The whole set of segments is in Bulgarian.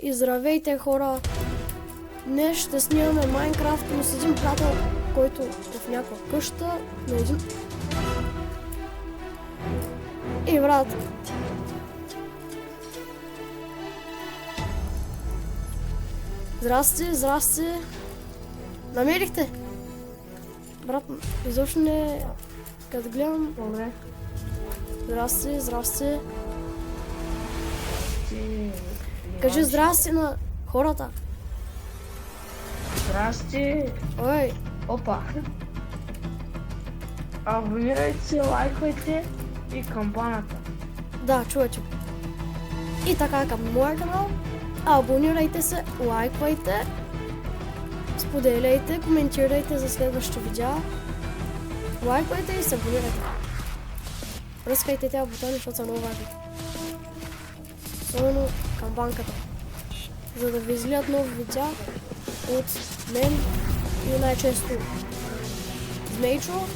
И здравейте, хора! Днес ще снимаме Майнкрафт, но с един приятел, който е в някаква къща на един... И брат! Здрасти, здрасти! Намерихте? Брат, изобщо не... Като гледам... Добре. Здрасти, здрасти! Ти... Кажи здрасти на хората! Здрасти. Ой! Опа. Абонирайте се, лайквайте и камбаната. Да, чувате. И така към моя канал. Абонирайте се, лайквайте, споделяйте, коментирайте за следващите видеа. Лайквайте и се абонирайте. Пръскайте тези бутони, защото са много важни. Особено камбанката. За да ви излият нови видеа от мен и най-често Змейчо.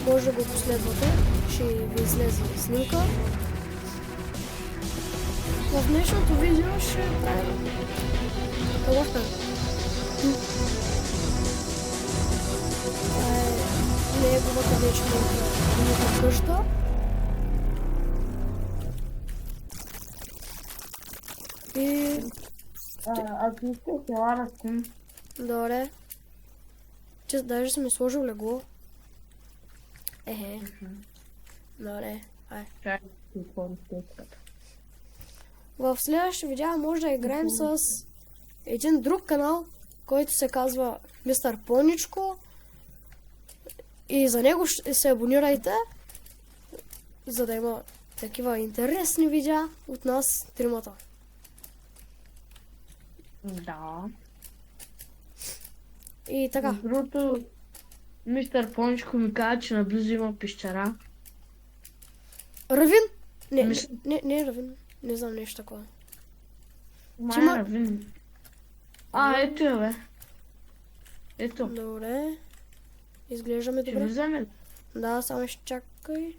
Може да го последвате, ще ви излезе снимка. В днешното видео ще правим лъвка. Това е неговата вечна къща. И... Ако искате, ела растим. Добре. Че даже съм ми сложил легло. Ехе. Добре. Ай. Чай, какво искате. В следващия видео може да играем с един друг канал, който се казва Мистер Поничко. И за него ще се абонирайте, за да има такива интересни видеа от нас тримата. Да. И така. Другото, мистер Поничко ми каза, че наблизо има пещера. Равин? Не, Мисля- не е Равин. Не знам нещо такова. Май има- равин. Ето я, бе. Ето. Добре. Изглеждаме Ще добре. влизаме ли? Да, само ще чакай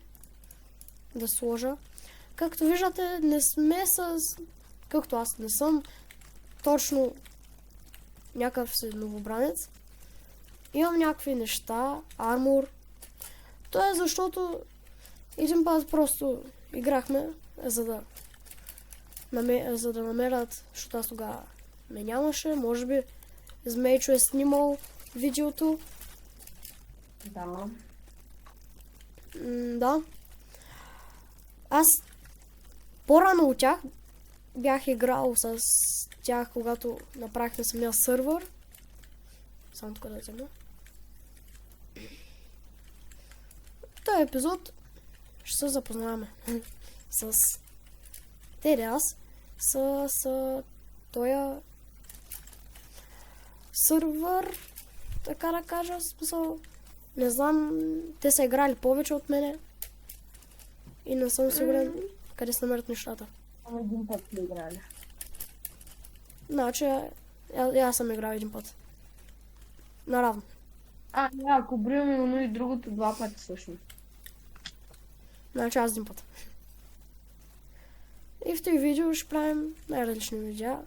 да сложа. Както виждате, не сме с... Както аз не съм точно някакъв си новобранец. Имам някакви неща, армор. То е защото един път просто играхме, за да намерят, защото аз тогава ме нямаше. Може би Змейчо е снимал видеото. Да. Да. Аз по-рано от тях бях играл с тях, когато направихме самия сървър. Само тук да взема. В този епизод ще се запознаваме с Теди аз, с този сървър, така да кажа, смисъл. Не знам, те са играли повече от мене и не съм сигурен къде се намерят нещата. Само един път сме играли. Значи, аз съм играл един път. Наравно. Не, ако броим едно и другото, два пъти всъщност. Значи аз един път. И в този видео ще правим най-различни видеа.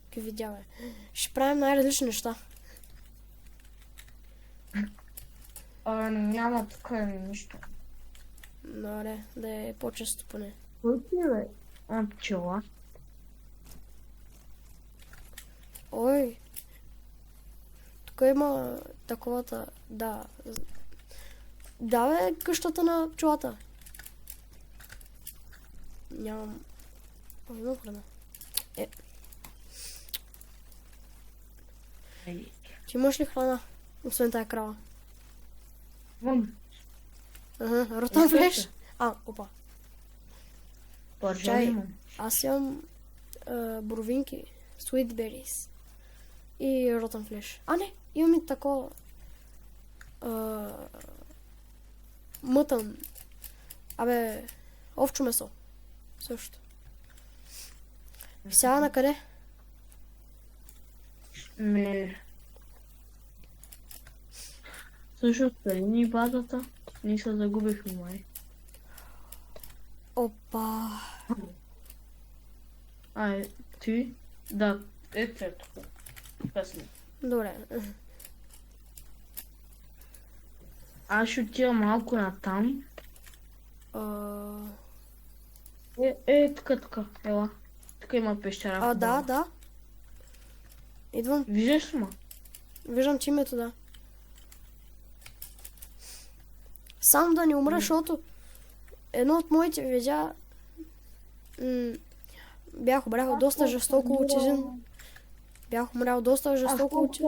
Какви видеа, бе? Ще правим най-различни неща. Няма тук нищо. Добре, да е по-често поне. Кой си, бе? Пчела. Ой. Тук има таковата... Да. Да, бе, къщата на пчелата. Нямам... О, имам храна. Ти имаш ли храна? Освен тая крава. Вон. Ага, ротан флеш. Опа. Пържа Чай. имам. Аз имам боровинки, sweet berries и ротан флеш. Не, имам и такова мътън. Овчо месо. Също. Сега на къде? Не. Също ни базата. Ние се загубихме, май. Опа. Ти? Да, ето е тук. Тук сме. Добре. Аз ще отида малко натам. А, Тук, ела. Тук има пещера. да, да. Идвам. Виждаш ли ма? Виждам, че името, да. Само да не умра, защото едно от моите видеа бях умрял доста жестоко от един... Бях умрял доста жестоко от...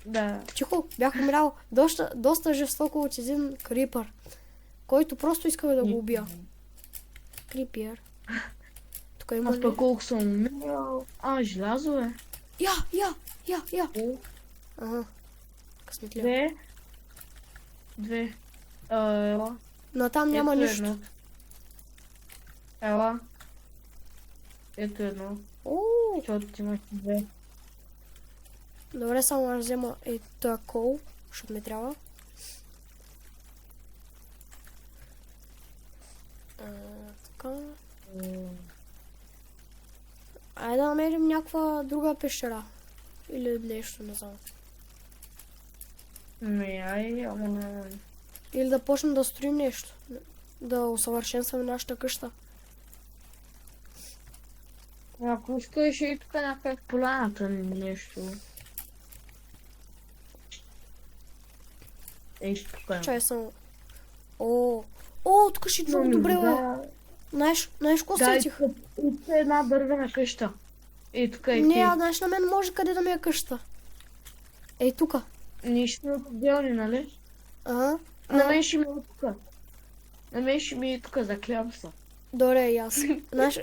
Да. Тихо, бях умрял доста жестоко от един крипър, който просто искал да го убия. Крипър. Тук има Аз ли? пък колко съм умирал. Желязо е. Я. Ага. Късметля. Две. Ела. Но там няма Ето нищо. едно. Ела. Ето едно. Ооо. Защото ти имаш две. Добре, само аз взема този кол, защото ми трябва. Така. Айде да намерим някаква друга пещера. Или нещо, не знам. Ама не. Или да почнем да строим нещо. Да усъвършенстваме нашата къща. Ако искаш и тук някак поляната нещо. Ей, тук е. Чай само. О, тук ще много добре, бе. Знаеш какво сетих? Тук е една дървена къща. Ей, тук е Не, ти. знаеш на мен може къде да ми е къща. Ей, тука. Нищо отделни, нали? Ага. На мен ще ми е тук. На мен ще ми е тук, заклявам се. Добре, и аз. Знаеш,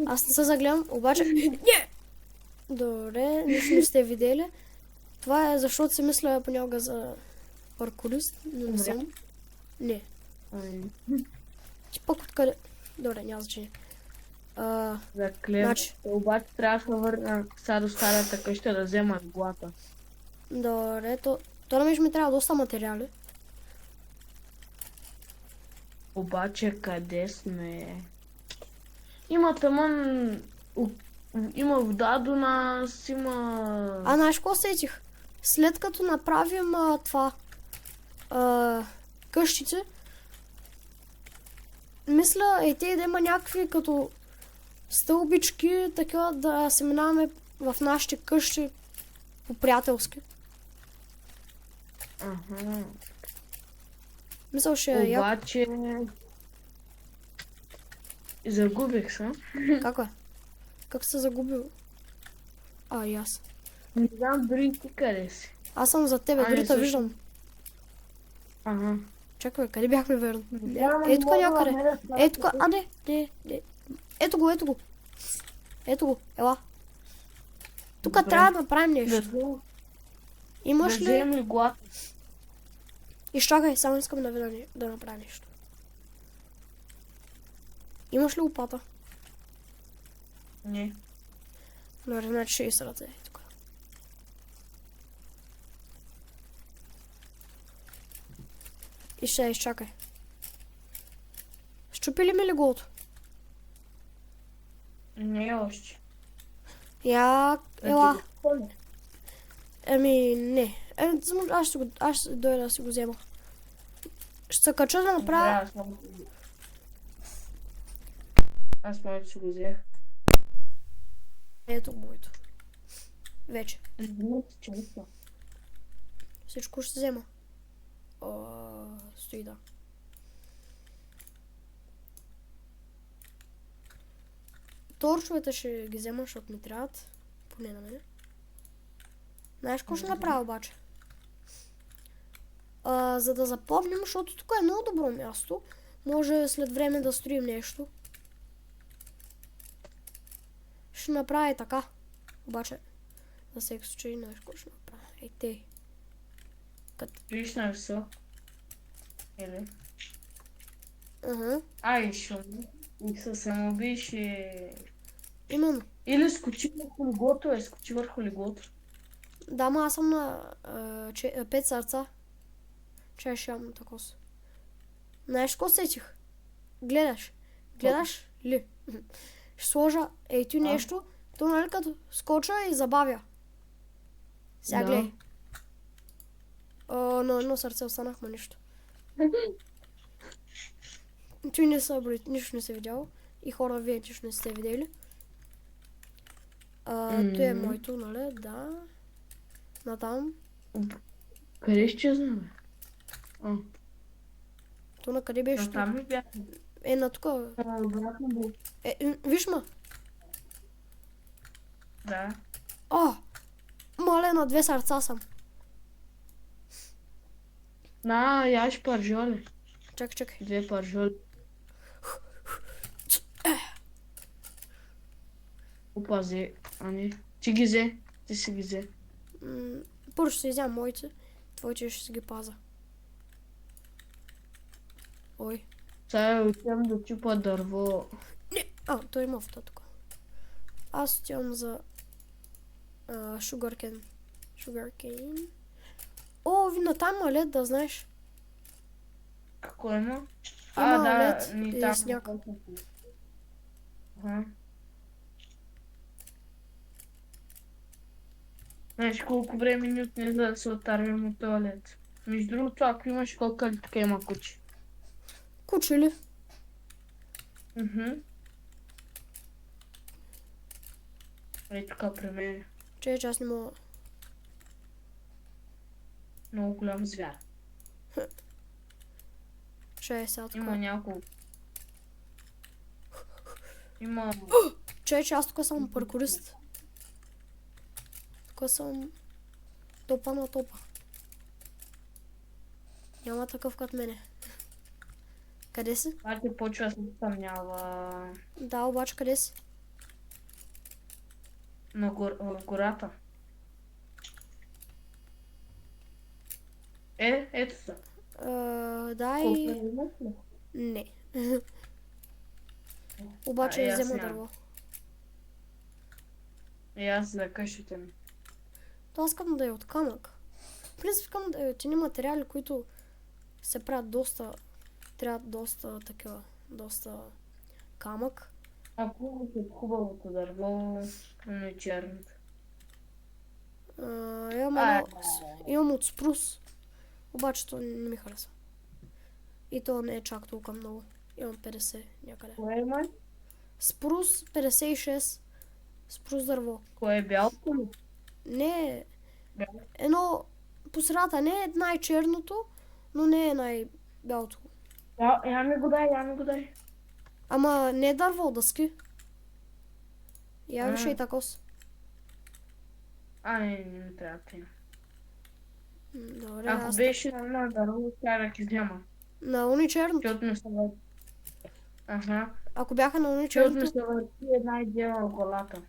аз не се загледам, обаче... Не! Добре, нищо не сте видели. Това е защото си мисля понякога за паркурист, но не съм. Не. Ти пък откъде... Добре, няма значение. Заклевам. Значи. Обаче трябва да върна сега до старата къща да взема глата. Добре, то на мен ще ми трябва доста материали. Обаче къде сме? Има тъмън... Има вода до нас, има... Знаеш какво сетих? След като направим това... къщите, мисля, те да има някакви като стълбички, така да се минаваме в нашите къщи по-приятелски. Ага. Мисля, ще е яко. Обаче... Загубих се. Как е? Как се загубил? И аз. Не знам дори ти къде си. Аз съм за тебе, не дори те също. виждам. Ага. Чакай, къде бяхме верно? знам, Ето тук мога да някъде. намеря Ето тук. Не. Ето го. Ето го, ела. Тук Добре. трябва да направим нещо. Имаш Да ли... вземем ли глата? Изчакай, само искам да видя да направя нещо. Имаш ли лопата? Не. Добре, значи ще изсрате тук. И ще изчакай. Щупили ми ли голото? Не още. Ела. Не. Аз ще дойда да си го взема. Ще се кача да направя... Аз моето си го взех. Ето моето. Вече. Честно. Всичко ще взема. Стои да. Торчовете ще ги взема, защото ми трябват. Поне на мене. Знаеш какво ще направя обаче? За да запомним, защото тук е много добро място. Може след време да строим нещо. Ще направя и така. Обаче, за всеки случай, знаеш какво ще направя. Ей, тей. Виж на все. Или? Ага, Ще и се самоубиеш и... именно. Или скочи върху леглото, скочи върху леглото. Да, ма аз съм на 5 сърца. Чай ще ям такова. Знаеш какво сетих? Гледаш ли? Ще сложа ей нещо, то нали като скоча и забавя. Сега Да. гледай. На едно сърце останахме нищо. Той не са, бре, нищо не се видяло. И хора, вие нищо не сте видели. Той е моето, нали? Да. Натам. Къде изчезна, бе? А, То на къде беше? там ли бях? На тук. Обратно бе. Виж ма. Да. Мале, на 2 сърца съм. Яш паржоли. Чакай. 2 паржоли. Опази, Ани. Ти ги взе. Ти си ги взе. Първо ще си взема моите. Твоите ще си ги паза. Ой. Сега отивам да чупа дърво. Той има авто тук. Аз отивам за Sugarcane. Вина там има лед, да знаеш. Какво има? Има Да, лед ни и там. сняг. Ага. Знаеш колко време ни отне за да се отървим от този лед. Между другото, ако имаш колко ли тук има куче. Куче ли? Ей тук при мен. Че аз не мога. Много голям звяр. Ще е сега Има така. няколко. Има... Че аз тук съм паркурист. Тук съм топа на топа. Няма такъв като мене. Къде си? Това ти почва да се съмнява Да, обаче къде си? в гората. Ето са. Да Колко и... имаш ли? Не. Обаче аз взема нямам. дърво. И аз за къщите ми. То аз искам да е от камък. В принцип искам да е от едни материали, които се правят доста... Трябват доста такива... Доста камък. Ако е хубавото дърво, но и черното. Имам от спрус. Обаче то не ми харесва. И то не е чак толкова много. Имам 50 някъде. Кое има? Спрус 56. Спрус дърво. Кое е бялото ли? Не е Бяло. едно по средата. Не е най-черното, но не е най-бялото. Я ми го дай. Ама не е дърво, дъски. Я виж и такос. Не ми трябва да има. Добре, Ако аз... беше на дърво, тя да ги взема. На уни черното. Защото ми се върти. Ако бяха на уни Защото ми черното... се върти една идея в главата.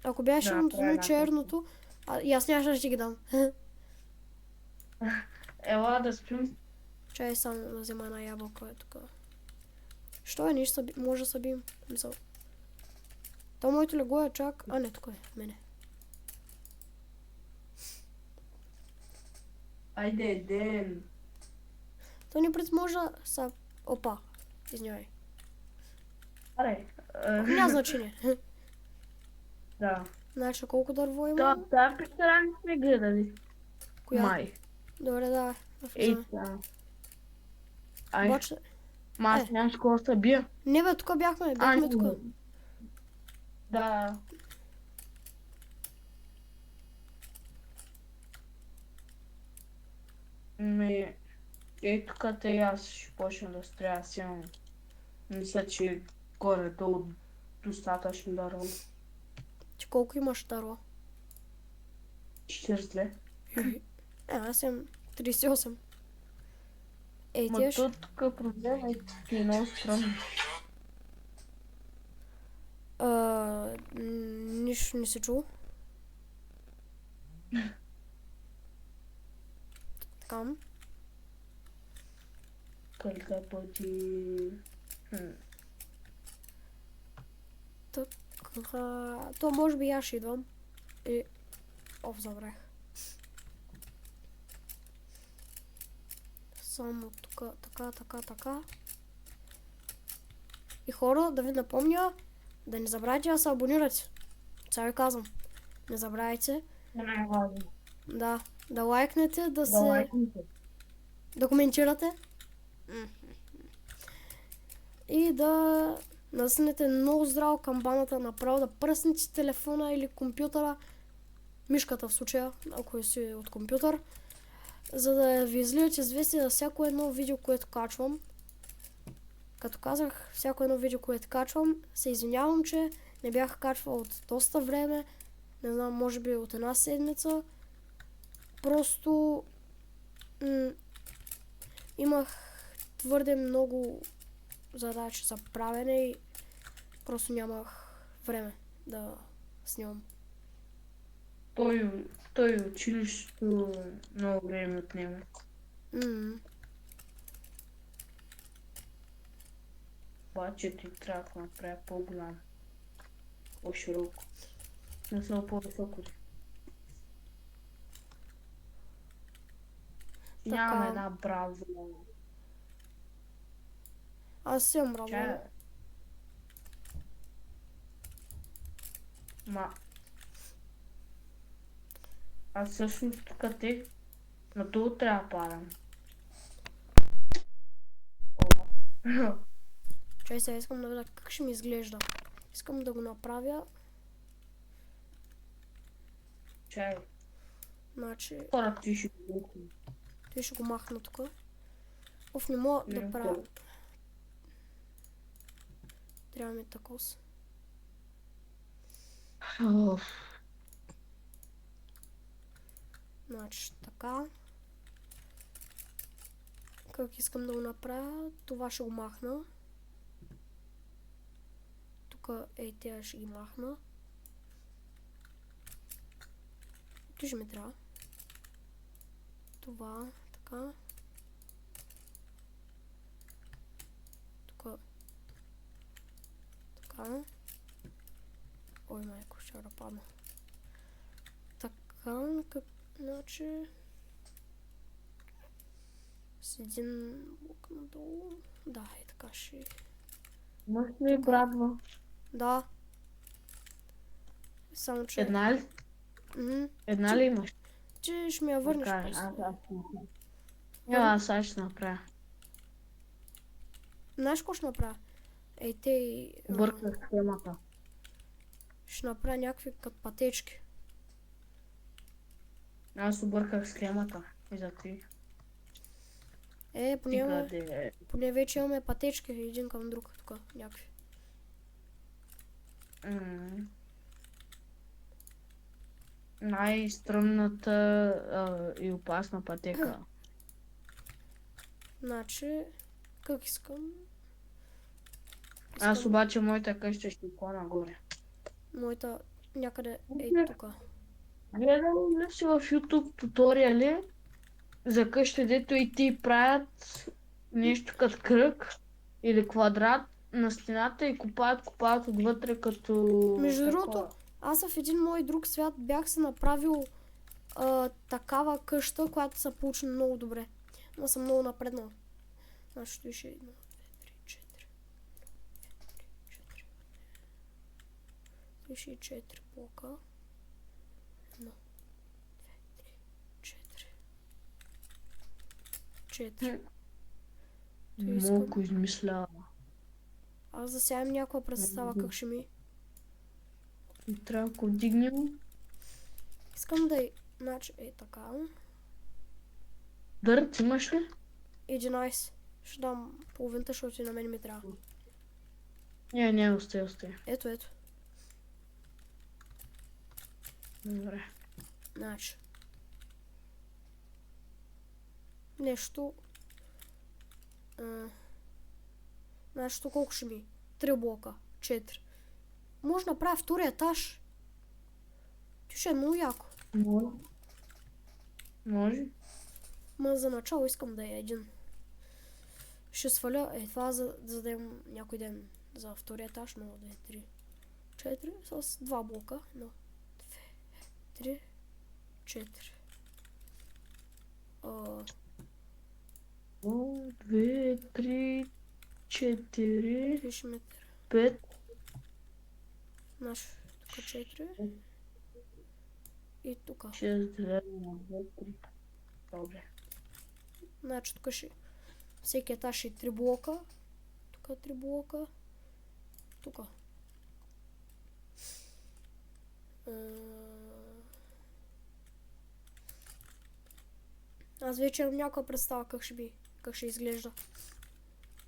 Ако беше Да, на това е уни начин. черното... И аз нямаше да ще ги дам. Ела да спим. Чай само да взема една ябълка тук. Що е, нищо може да събим. Мисъл. То моето легло е чак... Не, тук е, мене. Айде, ден. То ни пред може да са... Опа, извинявай. Аре. Няма значение. Да. Значи колко дърво има? Тази пещера не сме гледали. Коя? Май. Добре, да. Ей, да. Ай, Обаче... аз нямам с кого да бия. Не бе, тук бяхме тук. Да. Ей, тук и аз ще почна да строя силно. Мисля, че горе-долу достатъчно дърво. Ти колко имаш дърво? 40. Аз имам 38. Ей, Ма ти еш? тук проблема е много странно. Нищо не се чул. Така. Кълта пъти... То може би аз ще идвам. Забрах. Само тук, така. И хора, да ви напомня, Да не забравяйте да се абонирате. Сега ви казвам. Не забравяйте. Не е важно. Да лайкнете, да Да се... лайкнете. Да коментирате. И да наснете много здраво камбаната, направо да пръснете телефона или компютъра, мишката в случая, ако е си от компютър, за да ви излият известие за всяко едно видео, което качвам. Като казах, всяко едно видео, което качвам, се извинявам, че не бях качвал от доста време, не знам, може би от една седмица. Просто имах твърде много задачи за правене и просто нямах време да снимам. Той училището много време отнема. Обаче ти трябва да направя по-голям. По-широко. Не съм по-високо. Нямам една браза. Аз съм браво. Чая. Аз всъщност тук те на това трябва да падам. Чай сега искам да видя как ще ми изглежда. Искам да го направя. Чай. Значи, Хора, ти ще го той ще го махна тук. Оф, не мога да правя. Трябва ми такос. Значи, така. Как искам да го направя, това ще го махна. Тук тези ще ги махна. Тук ще ми трябва. Това, така. Тук. Така. Ой, майко, ще разпадна. Така, как, значи... С един блок надолу. Да, и така ще... Имаш ли брадва? Да. Само че... Една ли? Една ли имаш? Че ще ми я върнеш после. Аз ще направя. Знаеш какво ще направя? Ей, те... Бърках схемата. Ще направя някакви като пътечки. Аз обърках схемата. И за ти. Поне вече имаме пътечки един към друг. Тук, някакви. Най-стръмната и опасна пътека. Значи, как искам? Аз обаче моята къща ще е по-нагоре. Моята някъде е тук. Гледам ли си в YouTube туториали за къщи, дето и ти правят нещо като кръг или квадрат на стената и копаят отвътре като... Между другото, аз в един мой друг свят бях се направил такава къща, която се получи много добре. Но съм много напреднал. Значи той ще е 1, 2, 3, 4. 34 блока. 1, 2, 3, 4. Малко измисля. Аз да сега имам някаква представа как ще ми. И трябва да го вдигнем. Искам да значи така. Дърт имаш ли? 11. Ще дам половината, защото и на мен ми трябва. Не, остай. Ето. Добре. Значи. Нещо. Значи, колко ще ми? 3 блока. 4. Може да направя втория етаж. Ти ще е много яко. Може. Ма за начало искам да е един. Ще сваля това, за да имам някой ден за втория етаж. 1, 2, 3, 4 с 2 блока. 1, 2, 3, 4. 1, 2, 3, 4, 5, Значи, тук 4. И тук. 6, 2, 2, 3. Добре. Значи, тук ще... Всеки етаж е 3 блока. Тук 3 блока. Тук. Аз вече имам някаква представа как ще би, как ще изглежда.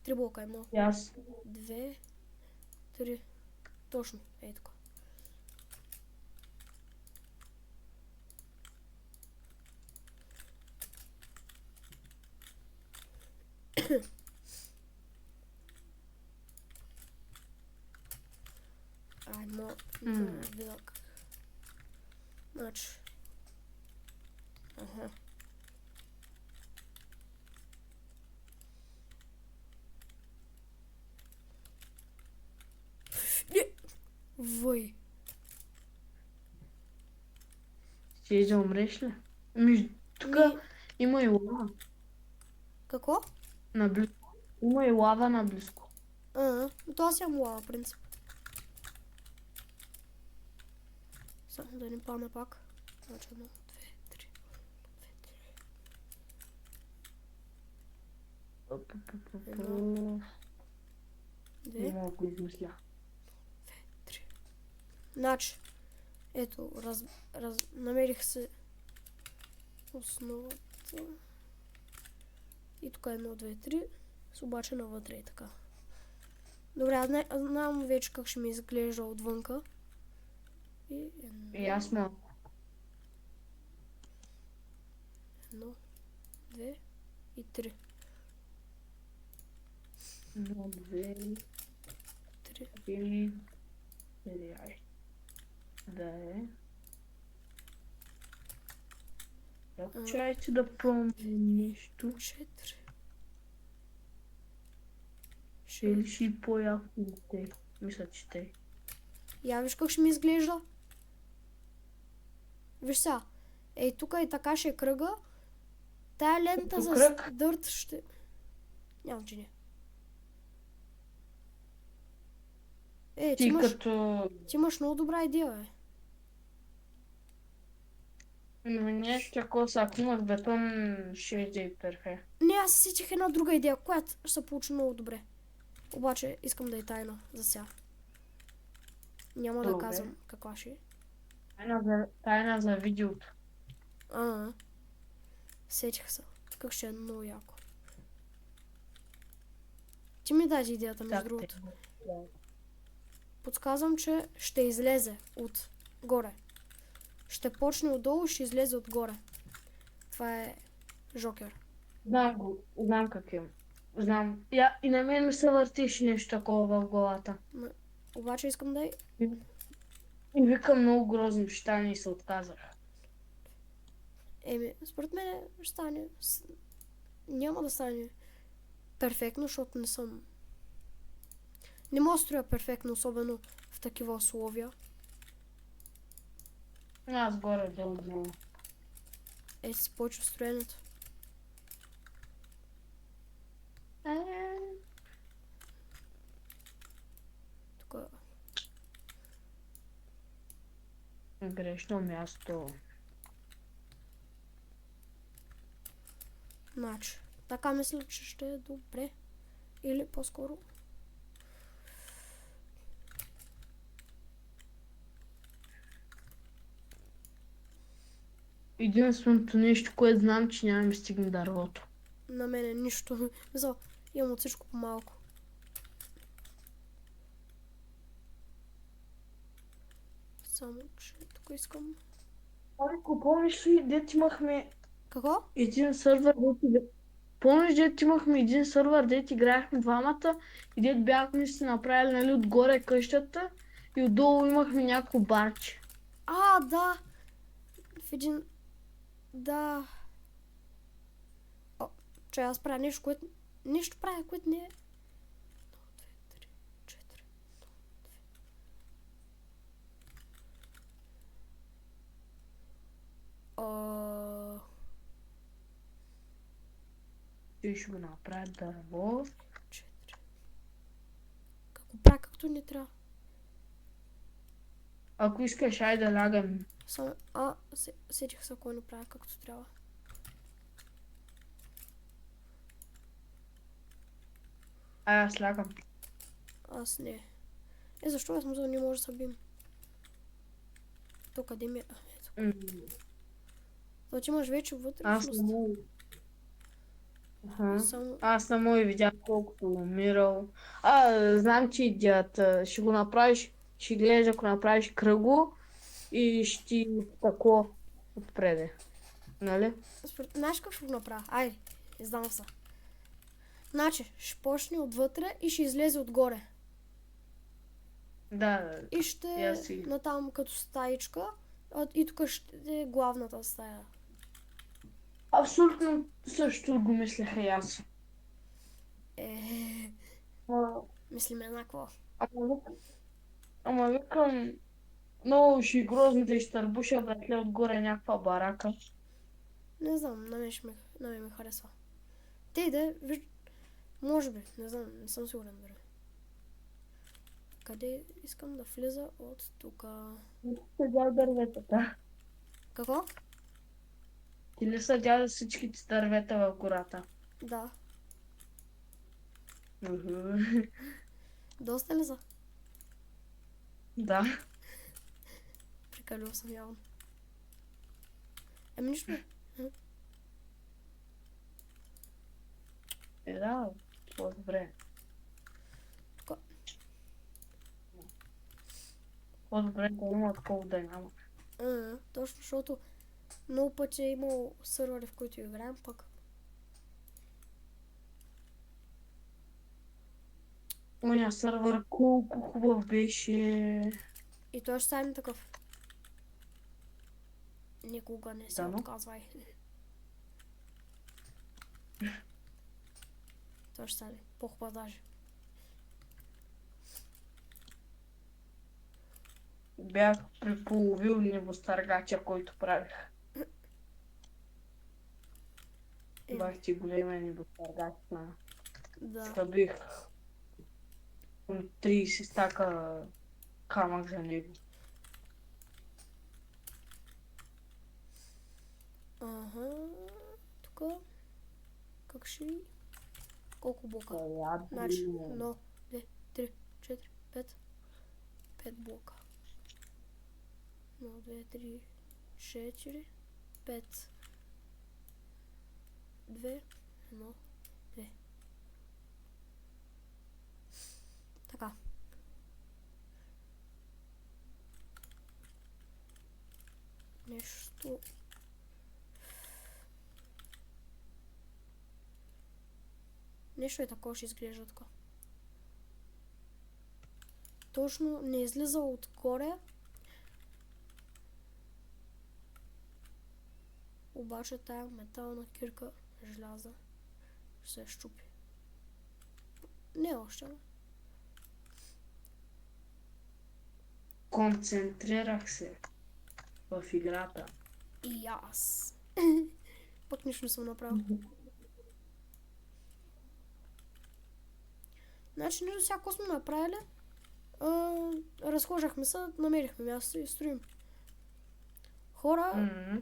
3 блока, 1, И аз. 2, 3. Точно, ей тук. Аймо, да видя как. Значи. Ага. Вой. Ще да умреш ли? Тук има и лава. Какво? Наблизко. Има и лава наблизко. То аз имам лава, в принцип. Само да не падне пак. Значи 1, 2, 3. 2, 3. Не мога да го измисля. 3. Значи, ето, намерих се основата. И тук 1, 2, 3. С обаче навътре е така. Добре, аз знам вече как ще ми изглежда отвънка. И аз мога. 1, 2 и 3. 1, 2, 3. 3, 4. Да е. Чакайте да пробвам нещо. 4. Ще реши по-яко те. Мисля, че те. Я виж как ще ми изглежда. Виж сега. Ей, тук и така ще е кръга. Тая лента Като с кръг? дърт ще... Няма значение. Ти Ти като... имаш много добра идея, бе. Нещо такова, ако имах бетон, ще е перфект. Не, аз сетих една друга идея, която ще се получи много добре. Обаче искам да е тайна за сега. Няма да Добре. казвам каква ще е. Тайна за видеото. Сетих се. Как ще е много яко. Ти ми даде идеята, между другото. Подсказвам, че ще излезе от горе. Ще почне отдолу и ще излезе отгоре. Това е Жокер. Знам го, знам как е. Знам. И на мен ми се въртиш нещо такова в главата. Обаче искам да е... И викам много грозно ще стане и се отказах. Според мен ще стане... Няма да стане перфектно, защото не съм... Не мога да строя перфектно, особено в такива условия. Аз горе долу. Се почва строенето. Тук... Грешно място. Значи, така мисля, че ще е добре. Или по-скоро... Единственото нещо, което знам, че няма ми стигне дървото. На мене нищо. Мисля, имам от всичко по-малко. Само, че тук искам... Ако помниш ли, дет имахме Какво? един сървър, помниш, дет имахме един сървър, дет играехме двамата и дет бяхме си направили, нали, отгоре къщата и отдолу имахме някакво барче. Да! В един... Да... Че аз правя нещо, което... Нещо правя, което не е... 1, 2, 3, 4... Ти ще го направя дърво. 4... Как го правя, както не трябва? Ако искаш, айде да лягам. Само, сетих се кой не прави както трябва. Ай, аз лягам. Аз не. Защо аз мисля, не може да се бим? То къде ми е? Ето. М, Значи имаш вече Аз вътрешност. не мога. Аха. Само... Аз не мога и видях колко съм умирал. Знам, че идеята. Ще го направиш, ще гледаш, ако направиш кръгло и ще ти тако отпреде. Нали? Знаеш как ще го направя? Ай, издам се. Значи, ще почне отвътре и ще излезе отгоре. Да, И и ще аз си. натам като стаичка. И тук ще е главната стая. Абсолютно също го мислех и аз. Е, А, мислим еднакво. ама викам, много ще е грозно да изтърбуша, братле, отгоре някаква барака. Не знам, на мен ми харесва. Те иде, може би, не знам, не съм сигурен дори. Къде искам да влиза от тука? Седял дърветата. Какво? Ти ли съдя всичките дървета в гората? Да. Уху. Доста ли са? Да. Прекалил съм явно. Ами нищо бе. Да, по-добре. Тука. По-добре да има, отколкото да няма. Точно, защото много пъти е имал сървъри, в които играем, пък Оня сървър колко хубав беше. и той ще стане такъв. Никога не се Да, но. отказвай. Той ще стане по-хубав даже. Бях преполовил небостъргача, който правих. Е, Бах ти големия небостъргач на да. стъбих 30 стака камък за него. Ага. Тука. Как ще ви? Колко блока? Значи, Значи, 1, 2, 3, 4, 5. 5 блока. 1, 2, 3, 4, 5. 2, 1, 2. Така. Нещо. Нещо е такова, ще изглежда така. Точно не излиза отгоре. Обаче тая метална кирка, желяза, ще се щупи. Не още, но. концентрирах се в играта. И аз. Пък нищо не съм направил. Значи, ние до всяко сме направили. Разхожахме се, намерихме място и строим. Хора, М.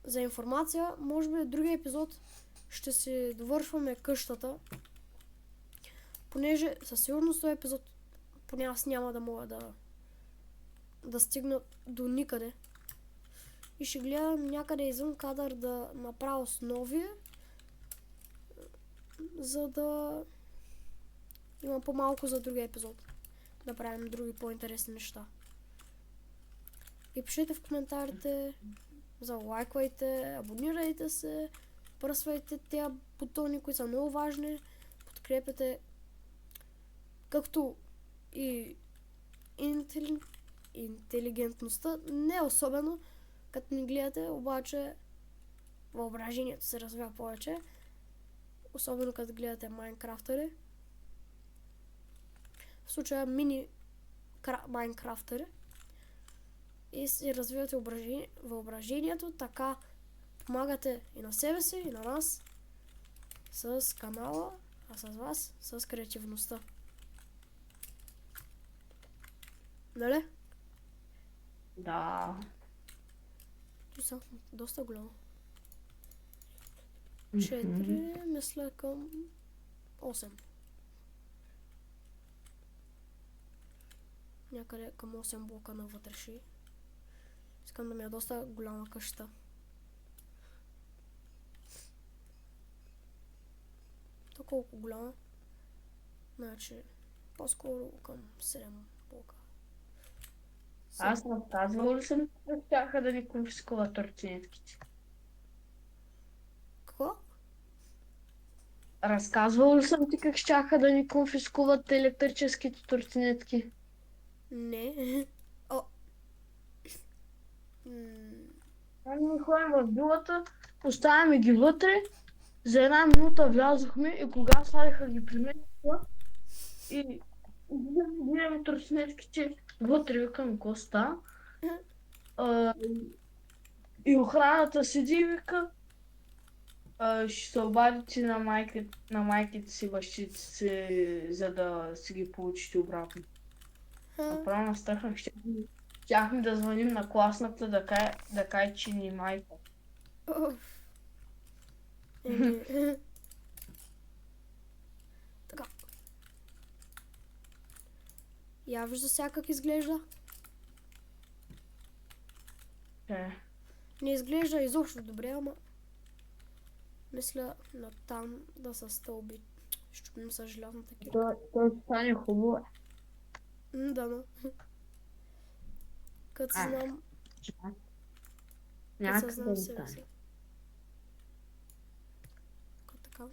за информация, може би другия епизод ще си довършваме къщата. Понеже със сигурност този епизод поне аз няма да мога да стигна до никъде. И ще гледам някъде извън кадър да направя основи, за да има по-малко за другия епизод. Да правим други по-интересни неща. И пишете в коментарите, залайквайте, абонирайте се, пръсвайте тези бутони, които са много важни, подкрепете както и интелигентността, не особено, като ни гледате, обаче въображението се развива повече, особено като гледате майнкрафтъри. В случая мини майнкрафтъри. И си развивате въображението, така помагате и на себе си, и на нас с канала, а с вас с креативността. Нали? Да. Tu са доста голямо. Мгм. 4, мисля към 8. Някъде към 8 блока навътре ще. Искам да ми е доста голяма къща. То колко голяма? Значи, по-скоро към 7 блока. Аз разказвал ли съм, че щяха да ни конфискуват торцинетките? Какво? Разказвал ли съм ти как щяха да ни конфискуват електрическите торцинетки? Не. О. Ами ходим в билата, поставяме ги вътре, за една минута влязохме и кога слагаха ги при мен и гледаме торцинетките вътре, викам Коста. И охраната седи и вика, ще се обадите на майките си, бащите си, за да си ги получите обратно. Направо настрахнах, щяхме да звъним на класната да каже, че ни майка. Еми. Така. Я вижда сега как изглежда. Не изглежда изобщо добре, ама мисля на там да са стълби. Щупим с желязната кирка. Той ще стане хубаво. Да, но. Като се знам. Няма Като се как да знам ми себе стане. си. Като така.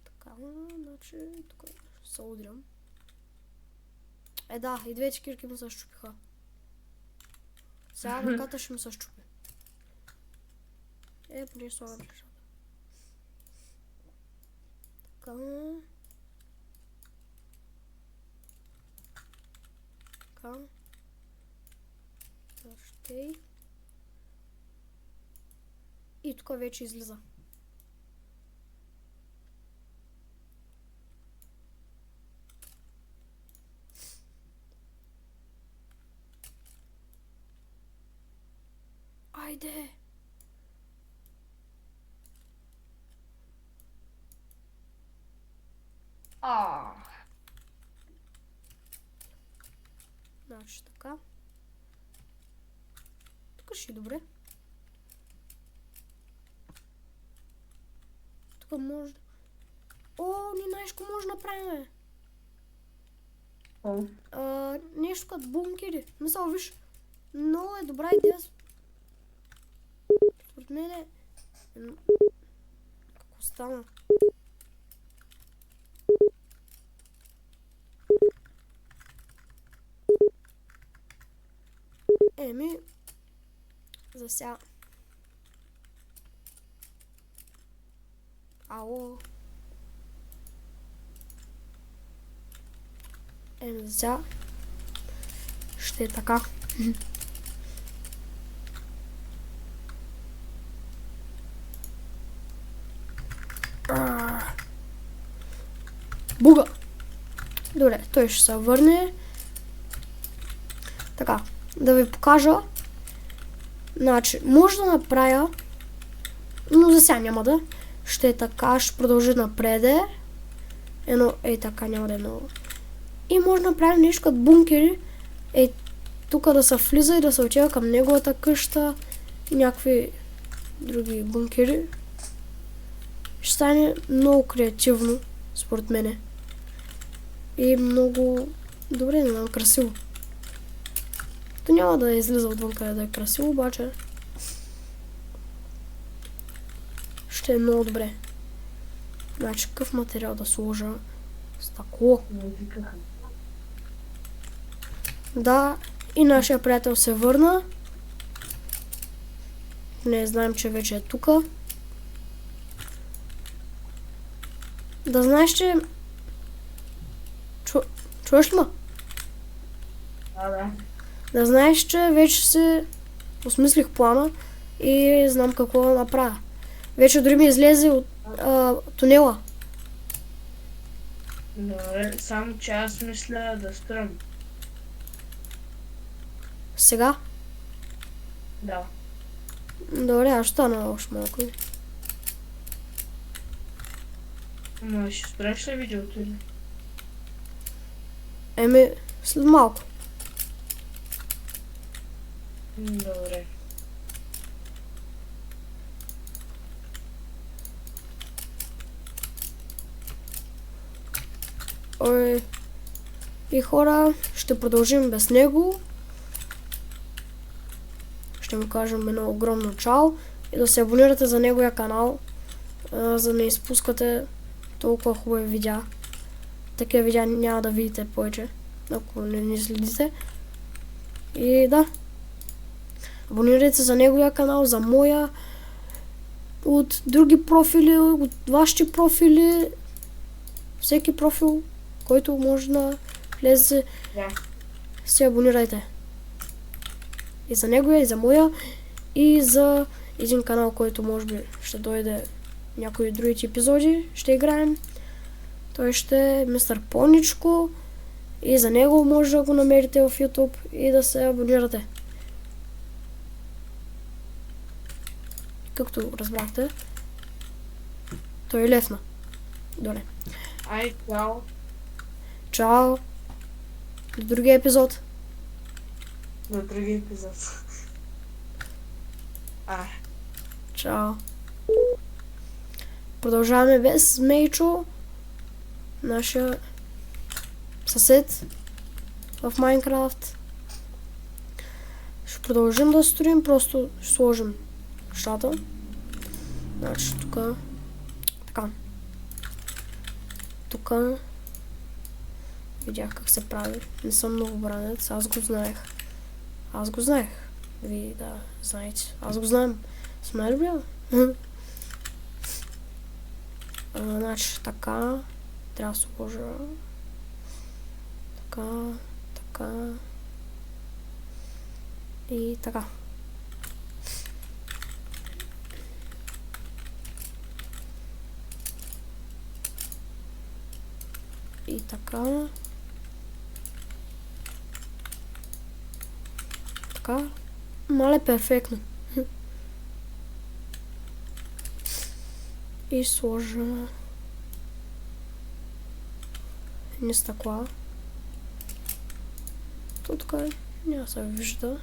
Така, значи тук ще се удрям. Да, и двете кирки му се щупиха. Сега ръката ще му се щупи. Поне слагам нещата. Така. Така. Още. И тук вече излиза. Айде! Значи така. Тук ще е добре. Тук може... О, ни знаеш какво може да направим, нещо като бункери. Мисъл, виж, много е добра идея. Според мен е... Какво стана? Еми, за сега. Ало. Еми, за сега. Ще е така. Буга! Добре, той ще се върне. Така, да ви покажа. Значи, може да направя, но за сега няма да. Ще е така, ще продължи напреде. Едно, така, няма да е много. И може да направим нещо като бункери. Тук да се влиза и да се отива към неговата къща. И някакви други бункери. Ще стане много креативно, според мене. И много добре, не знам, красиво. То няма да излиза отвън къде да е красиво, обаче ще е много добре. Значи какъв материал да сложа? Стъкло. Да, и нашия приятел се върна. Не знаем, че вече е тук. Да знаеш, че... Чуваш ли ма? Да. Да знаеш, че вече се осмислих плана и знам какво да направя. Вече дори ми излезе от тунела. Добре, само че аз мисля да спрем. Сега? Да. Добре, аз ще стана още малко. Ма ще спреш ли видеото или? Еми, след малко. Добре. Ой. И хора, ще продължим без него. Ще му кажем едно огромно чао и да се абонирате за неговия канал, за да не изпускате толкова хубави видеа. Такива видеа няма да видите повече, ако не ни следите. И да, абонирайте се за неговия канал, за моя, от други профили, от вашите профили, всеки профил, който може да влезе, Да. се абонирайте. И за неговия, и за моя, и за един канал, който може би ще дойде някои другите епизоди, ще играем. Той ще е Мистер Поничко и за него може да го намерите в YouTube и да се абонирате. Както разбрахте, той е левна. Добре. Ай, чао. Чао! До другия епизод. До другия епизод. Чао! Продължаваме без Мейчо, нашия съсед в Майнкрафт. Ще продължим да строим, просто ще сложим нещата. Значи тук, така. Тук видях как се прави. Не съм много бранец, аз го знаех. Аз го знаех. Вие да знаете. Аз го знам. Сме ли бил? Значи така. Трябва да сложа. Така. Така. И така. И така. Така. Мале перфектно. И сложа едни стъкла. Тук няма се вижда.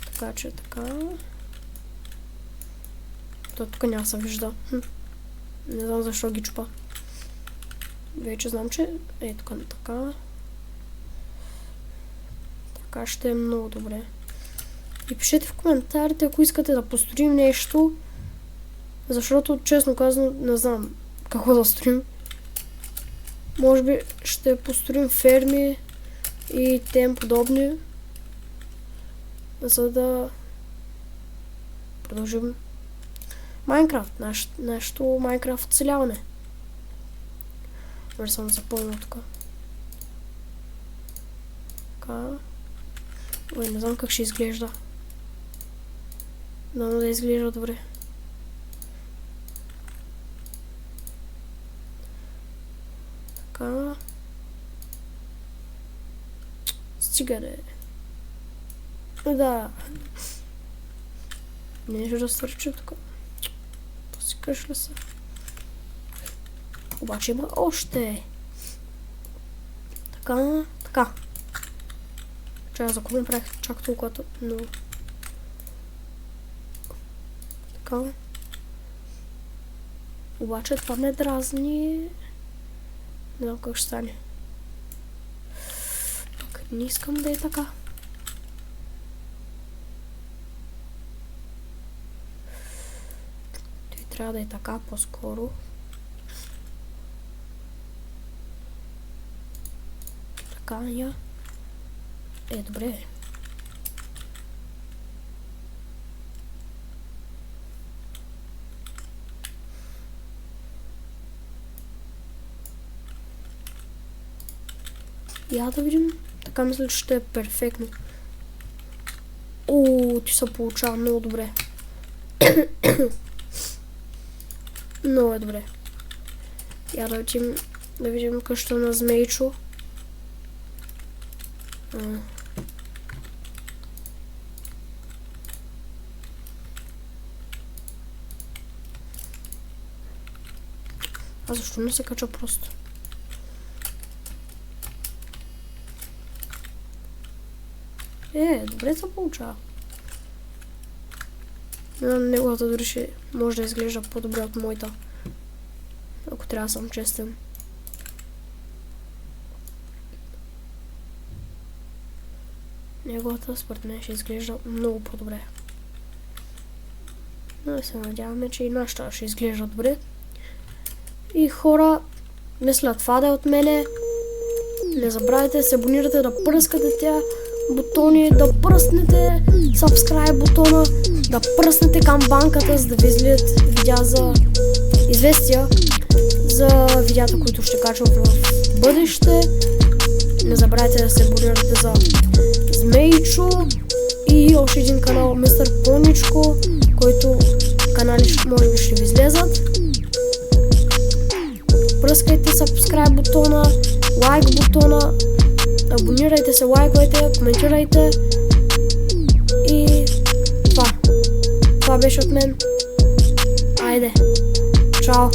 Така че така. Тук няма се вижда. Не знам защо ги чупа. Вече знам, че е тук така. Така ще е много добре. И пишете в коментарите, ако искате да построим нещо. Защото, честно казано, не знам какво да строим. Може би ще построим ферми и тем подобни. За да продължим Майнкрафт. Нашето Майнкрафт оцеляване. Добре, съм запълнил тук. Така. Ой, не знам как ще изглежда. Дано да изглежда добре. Така. Стига де. Да. Не ще разтърча тук. Посикаш ли се? Обаче има още. Така, така. Чакай, за какво направих чак толкова, но... Така. Обаче това ме дразни. Не знам как ще стане. Пък не искам да е така. Той трябва да е така по-скоро. Така, я. Е, добре. Я да видим. Така мисля, че ще е перфектно. О, ти се получава много добре. Много е добре. Я да видим Да видим къща на Змейчо. А защо не се кача просто? Добре се получава. Неговата дори ще може да изглежда по-добре от моята. Ако трябва да съм честен. Неговата според мен ще изглежда много по-добре. Но се надяваме, че и нашата ще изглежда добре. И хора, мисля това да е от мене. Не забравяйте да се абонирате, да пръскате тя бутони, да пръснете subscribe бутона, да пръснете камбанката, за да ви излизат видеа за известия за видеята, които ще качвам в бъдеще. Не забравяйте да се абонирате за Змейчо и още един канал Мистер Поничко, който канали може би ще ви излезат. Пръскайте subscribe бутона, лайк бутона, абонирайте се, лайквайте, коментирайте и това беше от мен. Айде, чао!